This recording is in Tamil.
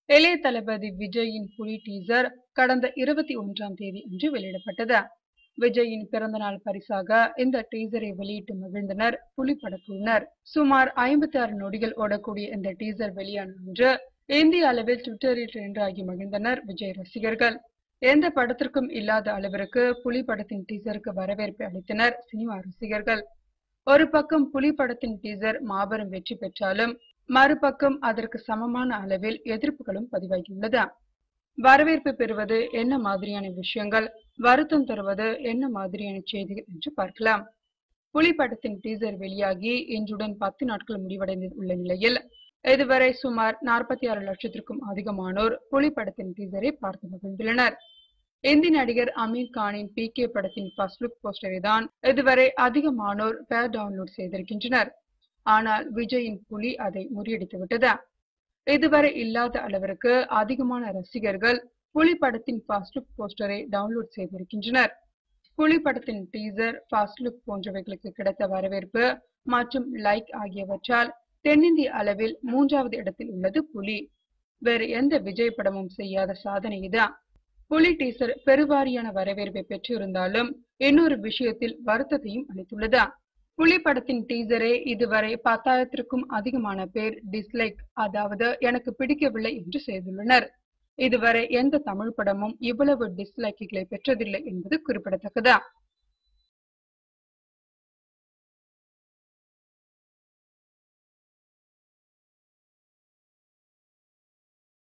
இளைய தளபதி விஜயின் புலி டீசர் கடந்த 21ஆம் தேதி அன்று வெளியிடப்பட்டது. விஜயின் பிறந்தநாள் பரிசாக இந்த டீசரை வெளியிட்டு மகிழ்ந்தனர் புலி படக்குழுவினர். சுமார் 56 நொடிகள் ஓடக்கூடிய இந்த டீசர் வெளியான அன்று இந்திய அளவில் ட்விட்டரில் ட்ரெண்ட் ஆகி மகிழ்ந்தனர் விஜய் ரசிகர்கள். எந்த படத்திற்கும் இல்லாத அளவிற்கு புலி படத்தின் டீசருக்கு வரவேற்பை அளித்தனர் சினிமா ரசிகர்கள். ஒரு பக்கம் புலி படத்தின் டீசர் மாபெரும் வெற்றி பெற்றாலும் மறுபக்கம் அதற்கு சமமான அளவில் எதிர்ப்புகளும் பதிவாகியுள்ளது. வரவேற்பு பெறுவது என்ன மாதிரியான விஷயங்கள், வருத்தம் தருவது என்ன மாதிரியான செய்திகள் என்று பார்க்கலாம். புலி படத்தின் டீசர் வெளியாகி இன்றுடன் 10 நாட்கள் முடிவடைந்து உள்ள நிலையில் இதுவரை சுமார் 46 லட்சத்திற்கும் அதிகமானோர் புலி படத்தின் டீசரை பார்த்து மகிழ்ந்துள்ளனர். இந்தி நடிகர் அமீர் கானின் PK படத்தின் ஃபர்ஸ்ட் லுக் போஸ்டரை தான் இதுவரை அதிகமானோர் டவுன்லோட் செய்திருக்கின்றனர். ஆனால் விஜயின் புலி அதை முறியடித்துவிட்டது. இதுவரை இல்லாத அளவிற்கு அதிகமான ரசிகர்கள் புலி படத்தின் ஃபர்ஸ்ட் லுக் போஸ்டரை டவுன்லோட் செய்திருக்கின்றனர். புலி படத்தின் டீசர், ஃபர்ஸ்ட் லுக் போன்றவைகளுக்கு கிடைத்த வரவேற்பு மற்றும் லைக் ஆகியவற்றால் தென்னிந்திய அளவில் 3வது இடத்தில் உள்ளது புலி. வேறு எந்த விஜய் படமும் செய்யாத சாதனை இது. புலி டீசர் பெருவாரியான வரவேற்பை பெற்றிருந்தாலும் இன்னொரு விஷயத்தில் வருத்தத்தையும் அளித்துள்ளது. புலி படத்தின் டீசரை இதுவரை 10,000க்கும் அதிகமான பேர் டிஸ்லைக், அதாவது எனக்கு பிடிக்கவில்லை என்று செய்துள்ளனர். இதுவரை எந்த தமிழ் படமும் இவ்வளவு டிஸ்லைக்குகளை பெற்றதில்லை என்பது குறிப்பிடத்தக்கது.